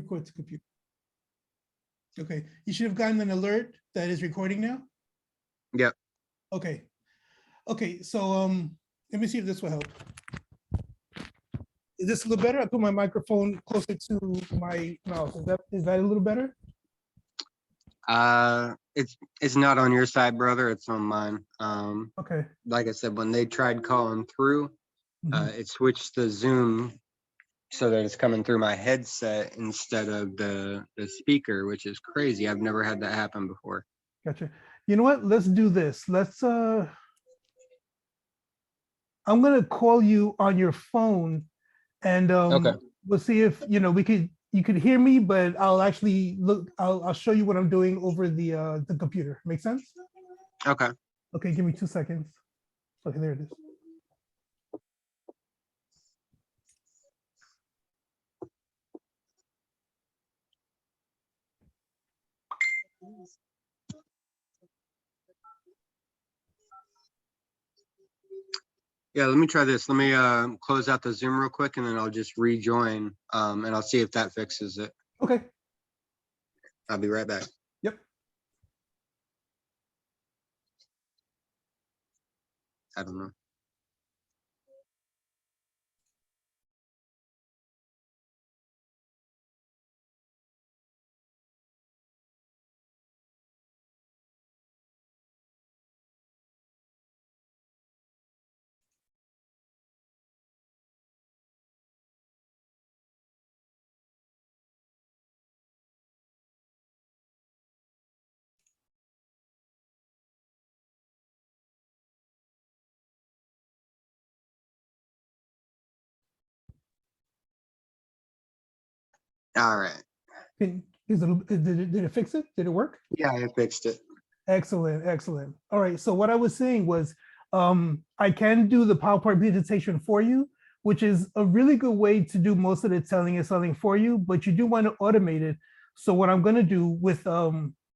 record to computer. Okay, you should have gotten an alert that is recording now. Yep. Okay. Okay, so let me see if this will help. Is this a little better? I put my microphone closer to my mouth. Is that a little better? It's not on your side, brother. It's on mine. Okay. Like I said, when they tried calling through, it switched the Zoom so that it's coming through my headset instead of the speaker, which is crazy. I've never had that happen before. Gotcha. You know what? Let's do this. Let's I'm gonna call you on your phone, and Okay. we'll see if you could hear me, but I'll actually look. I'll show you what I'm doing over the computer. Make sense? Okay. Okay, give me 2 seconds. Okay, there it is. Yeah, let me try this. Let me close out the Zoom real quick, and then I'll just rejoin, and I'll see if that fixes it. Okay. I'll be right back. Yep. I don't know. All right. Did it fix it? Did it work? Yeah, I fixed it. Excellent, excellent. All right, so what I was saying was I can do the PowerPoint presentation for you, which is a really good way to do most of the telling and selling for you, but you do want to automate it. So what I'm gonna do with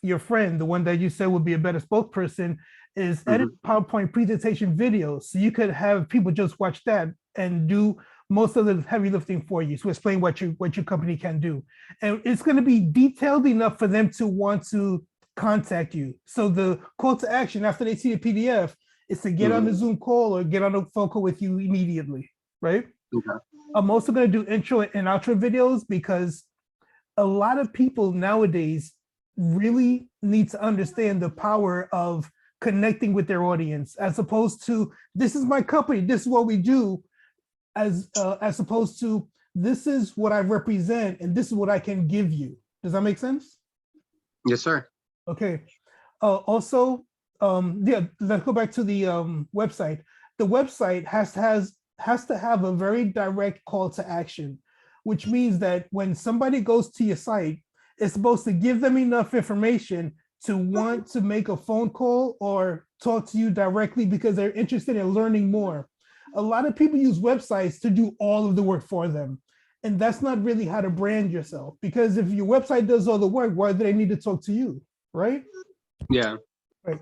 your friend, the one that you said would be a better spokesperson, is edit PowerPoint presentation videos. So you could have people just watch that and do most of the heavy lifting for you. So explain what your company can do. And it's gonna be detailed enough for them to want to contact you. So the call to action after they see the PDF is to get on the Zoom call or get on a phone call with you immediately, right? Okay. I'm also going to do intro and outro videos because a lot of people nowadays really need to understand the power of connecting with their audience, as opposed to this is my company, this is what we do, as opposed to this is what I represent and this is what I can give you. Does that make sense? Yes, sir. Okay. Also, yeah, let's go back to the website. The website has to have a very direct call to action, which means that when somebody goes to your site, it's supposed to give them enough information to want to make a phone call or talk to you directly because they're interested in learning more. A lot of people use websites to do all of the work for them. And that's not really how to brand yourself, because if your website does all the work, why do they need to talk to you? Right? Yeah. Right.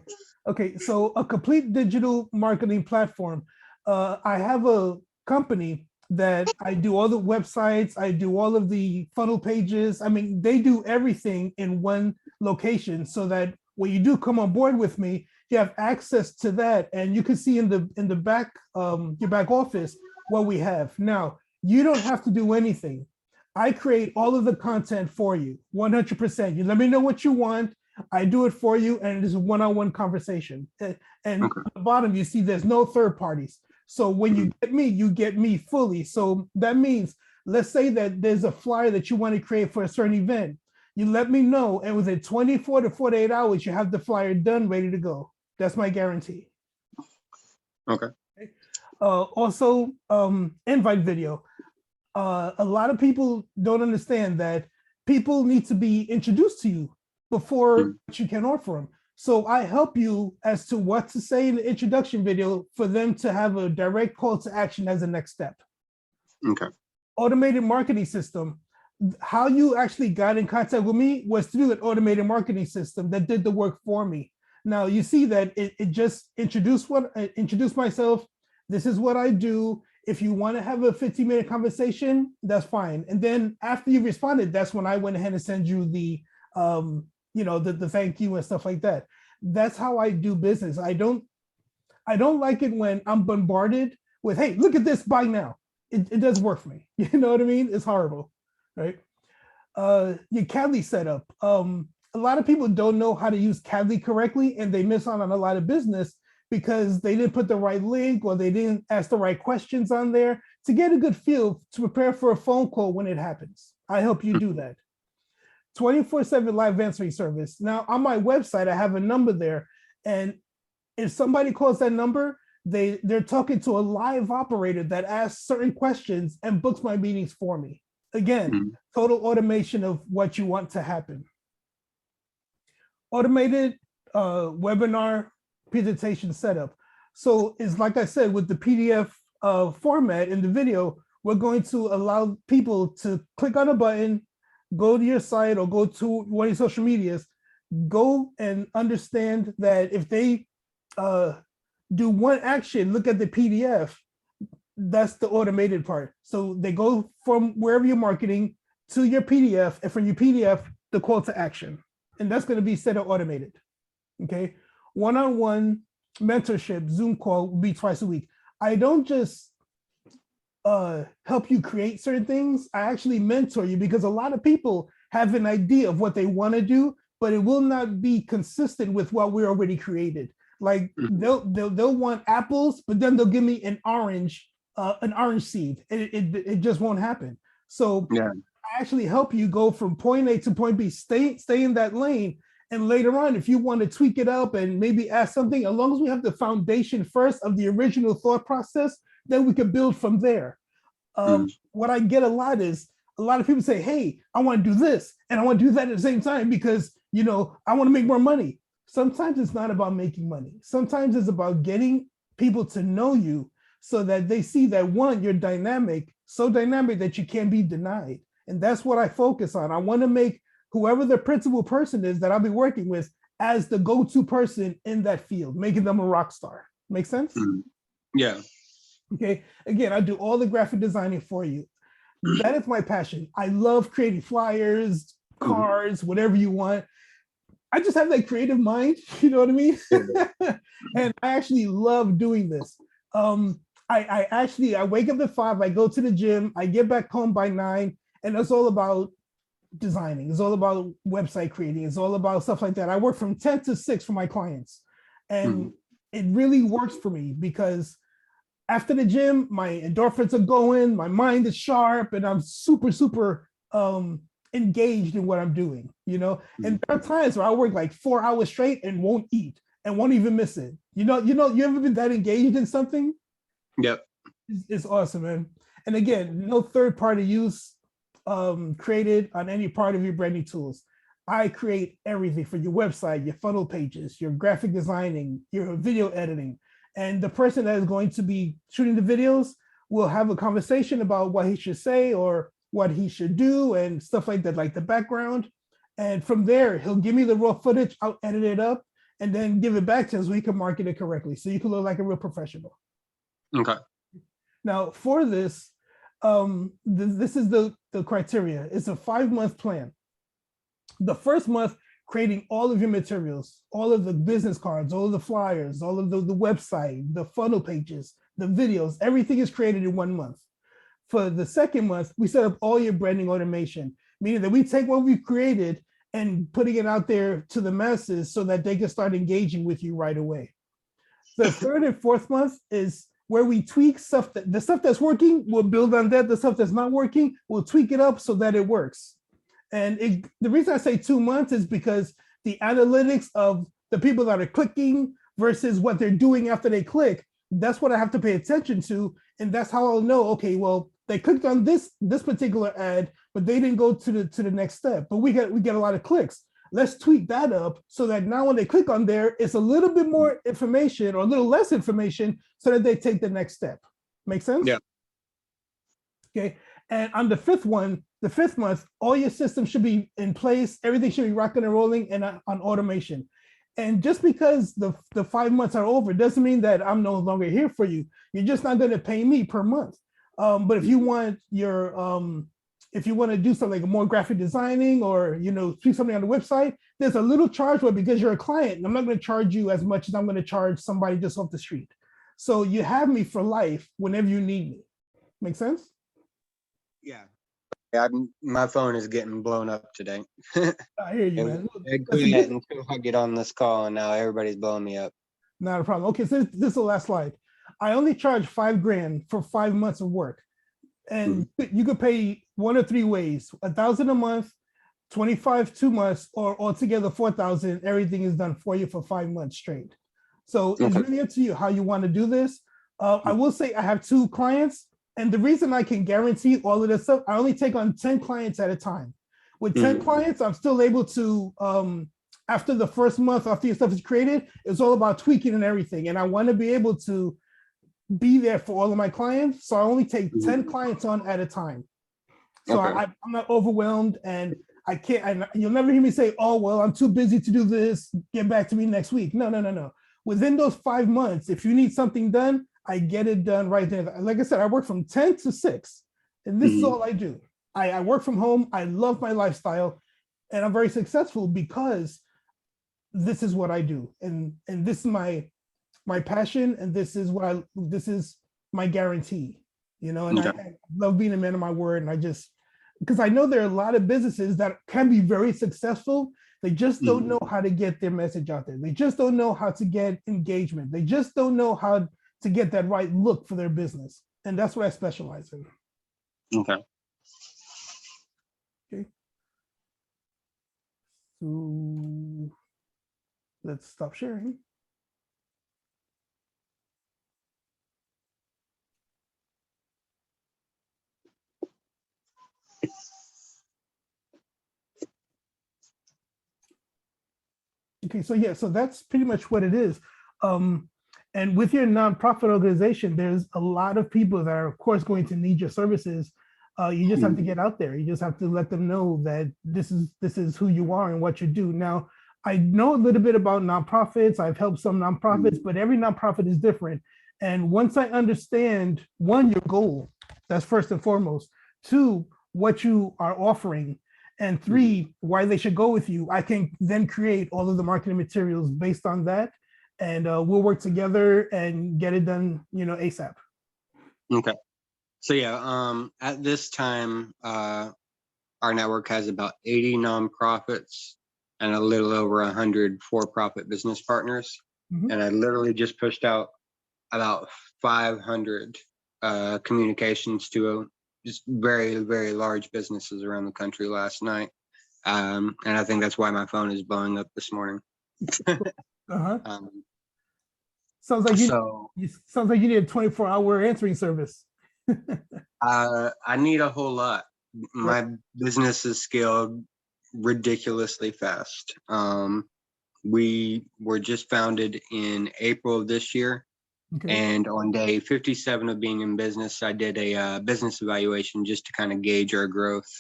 Okay, so a complete digital marketing platform. I have a company that I do all the websites, I do all of the funnel pages. I mean, they do everything in one location so that when you do come on board with me, you have access to that, and you can see in the back, your back office, what we have. Now, you don't have to do anything. I create all of the content for you, 100%. You let me know what you want. I do it for you, and it is a one-on-one conversation. And at the bottom, you see there's no third parties. So when you get me fully. So that means, let's say that there's a flyer that you want to create for a certain event. You let me know, and within 24 to 48 hours, you have the flyer done, ready to go. That's my guarantee. Okay. Also, invite video. A lot of people don't understand that people need to be introduced to you before you can offer them. So I help you as to what to say in the introduction video for them to have a direct call to action as a next step. Okay. Automated marketing system. How you actually got in contact with me was through an automated marketing system that did the work for me. Now you see that it just introduced myself. This is what I do. If you want to have a 15-minute conversation, that's fine. And then after you responded, that's when I went ahead and send you the, the thank you and stuff like that. That's how I do business. I don't like it when I'm bombarded with, hey, look at this, buy now. It doesn't work for me. You know what I mean? It's horrible, right? Your Cadly setup. A lot of people don't know how to use Cadly correctly, and they miss out on a lot of business because they didn't put the right link or they didn't ask the right questions on there to get a good feel to prepare for a phone call when it happens. I help you do that. 24/7 live answering service. Now on my website, I have a number there, and if somebody calls that number, they're talking to a live operator that asks certain questions and books my meetings for me. Again, total automation of what you want to happen. Automated webinar presentation setup. So it's like I said, with the PDF format in the video, we're going to allow people to click on a button, go to your site or go to one of your social medias, go and understand that if they do one action, look at the PDF, that's the automated part. So they go from wherever you're marketing to your PDF, and from your PDF, the call to action. And that's going to be set up automated. Okay. One-on-one mentorship, Zoom call will be twice a week. I don't just help you create certain things. I actually mentor you, because a lot of people have an idea of what they want to do, but it will not be consistent with what we already created. Like they'll want apples, but then they'll give me an orange seed. It just won't happen. So yeah. I actually help you go from point A to point B, stay in that lane. And later on, if you want to tweak it up and maybe add something, as long as we have the foundation first of the original thought process, then we can build from there. What I get a lot is a lot of people say, hey, I want to do this and I want to do that at the same time because, I want to make more money. Sometimes it's not about making money. Sometimes it's about getting people to know you so that they see that, one, you're dynamic, so dynamic that you can't be denied. And that's what I focus on. I want to make whoever the principal person is that I'll be working with as the go-to person in that field, making them a rock star. Make sense? Yeah. Okay. Again, I do all the graphic designing for you. That is my passion. I love creating flyers, cards, whatever you want. I just have that creative mind, you know what I mean? And I actually love doing this. I wake up at 5, I go to the gym, I get back home by 9, and it's all about designing. It's all about website creating. It's all about stuff like that. I work from 10 to 6 for my clients. And it really works for me because after the gym, my endorphins are going, my mind is sharp, and I'm super, super engaged in what I'm doing, And there are times where I work like 4 hours straight and won't eat and won't even miss it. You ever been that engaged in something? Yep. It's awesome, man. And again, no third-party use created on any part of your branding tools. I create everything for your website, your funnel pages, your graphic designing, your video editing. And the person that is going to be shooting the videos will have a conversation about what he should say or what he should do and stuff like that, like the background. And from there, he'll give me the raw footage, I'll edit it up, and then give it back to us so we can market it correctly. So you can look like a real professional. Okay. Now for this, this is the criteria. It's a 5-month plan. The first month, creating all of your materials, all of the business cards, all of the flyers, all of the website, the funnel pages, the videos, everything is created in 1 month. For the second month, we set up all your branding automation, meaning that we take what we've created and putting it out there to the masses so that they can start engaging with you right away. The third and fourth month is where we tweak stuff, the stuff that's working, we'll build on that. The stuff that's not working, we'll tweak it up so that it works. And the reason I say 2 months is because the analytics of the people that are clicking versus what they're doing after they click, that's what I have to pay attention to. And that's how I'll know, okay, well, they clicked on this particular ad, but they didn't go to the next step. But we get a lot of clicks. Let's tweak that up so that now when they click on there, it's a little bit more information or a little less information so that they take the next step. Make sense? Yeah. Okay. And on the fifth month, all your systems should be in place. Everything should be rocking and rolling and on automation. And just because the 5 months are over doesn't mean that I'm no longer here for you. You're just not going to pay me per month. But if you want if you want to do something like more graphic designing or do something on the website, there's a little charge, but because you're a client, I'm not going to charge you as much as I'm going to charge somebody just off the street. So you have me for life whenever you need me. Make sense? Yeah. My phone is getting blown up today. I hear you, man. Until I get on this call, and now everybody's blowing me up. Not a problem. Okay, so this is the last slide. I only charge $5,000 for 5 months of work, and you could pay one of three ways: 1,000 a month, 25 2 months, or altogether 4,000. Everything is done for you for 5 months straight. So it's really up to you how you want to do this. I will say I have 2 clients, and the reason I can guarantee all of this stuff, I only take on 10 clients at a time. With 10 clients, I'm still able to, after the first month, after your stuff is created, it's all about tweaking and everything. And I want to be able to be there for all of my clients. So I only take 10 clients on at a time. So I'm not overwhelmed, and I can't, you'll never hear me say, oh, well, I'm too busy to do this. Get back to me next week. No. Within those 5 months, if you need something done, I get it done right there. Like I said, I work from 10 to 6, and this is all I do. I work from home. I love my lifestyle, and I'm very successful because this is what I do. And this is my passion, and this is my guarantee, and I love being a man of my word. And because I know there are a lot of businesses that can be very successful. They just don't know how to get their message out there. They just don't know how to get engagement. They just don't know how to get that right look for their business. And that's what I specialize in. Okay. So let's stop sharing. Okay, so that's pretty much what it is. And with your nonprofit organization, there's a lot of people that are, of course, going to need your services. You just have to get out there. You just have to let them know that this is who you are and what you do. Now, I know a little bit about nonprofits. I've helped some nonprofits, but every nonprofit is different. And once I understand, one, your goal, that's first and foremost. 2, what you are offering. And 3, why they should go with you. I can then create all of the marketing materials based on that. And we'll work together and get it done, ASAP. Okay. So yeah, at this time, our network has about 80 nonprofits and a little over 100 for-profit business partners. And I literally just pushed out about 500 communications to just very, very large businesses around the country last night. And I think that's why my phone is blowing up this morning. Sounds like you need a 24-hour answering service. I need a whole lot. My business is scaled ridiculously fast. We were just founded in April of this year. And on day 57 of being in business, I did a business evaluation just to kind of gauge our growth.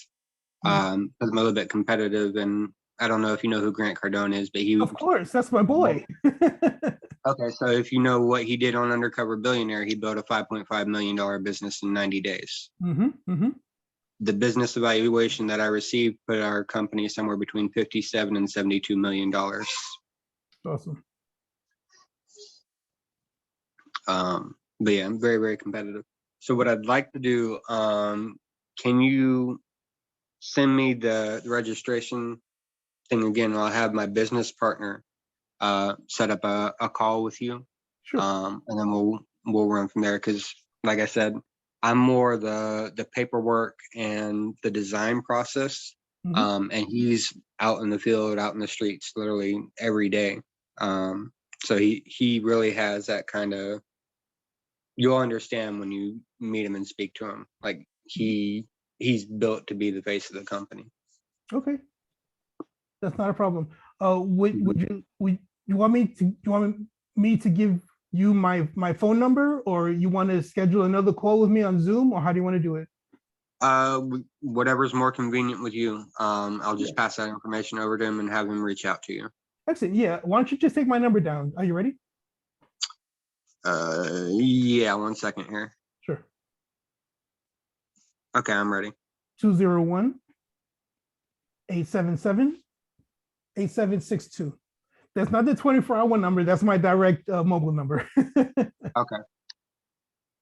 I'm a little bit competitive, and I don't know if you know who Grant Cardone is, but of course, that's my boy. Okay, so if you know what he did on Undercover Billionaire, he built a $5.5 million business in 90 days. The business evaluation that I received put our company somewhere between 57 and $72 million. Awesome. But yeah, I'm very, very competitive. So what I'd like to do, can you send me the registration thing again? I'll have my business partner set up a call with you. Sure. And then we'll run from there. Because like I said, I'm more the paperwork and the design process. And he's out in the field, out in the streets, literally every day. So he really has that kind of, you'll understand when you meet him and speak to him. Like he's built to be the face of the company. Okay, that's not a problem. Would you want me to give you my phone number, or you want to schedule another call with me on Zoom, or how do you want to do it? Whatever's more convenient with you. I'll just pass that information over to him and have him reach out to you. Excellent. Yeah. Why don't you just take my number down? Are you ready? Yeah, 1 second here. Sure. Okay, I'm ready. 201-877-8762. That's not the 24-hour number. That's my direct mobile number. Okay.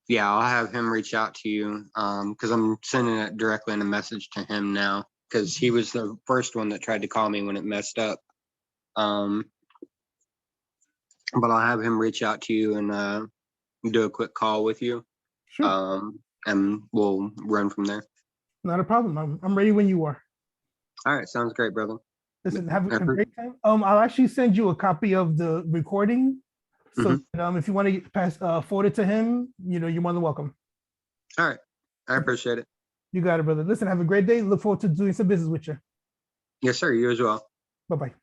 Yeah, I'll have him reach out to you because I'm sending it directly in a message to him now because he was the first one that tried to call me when it messed up. But I'll have him reach out to you and do a quick call with you, Sure, and we'll run from there. not a problem. I'm ready when you are. All right, sounds great, brother. Listen, have a Mhm. great time. I'll actually send you a copy of the recording. So if you want to pass forward it to him, you're more than welcome. All right, I appreciate it. You got it, brother. Listen, have a great day. Look forward to doing some business with you. Yes, sir. You as well. Bye-bye.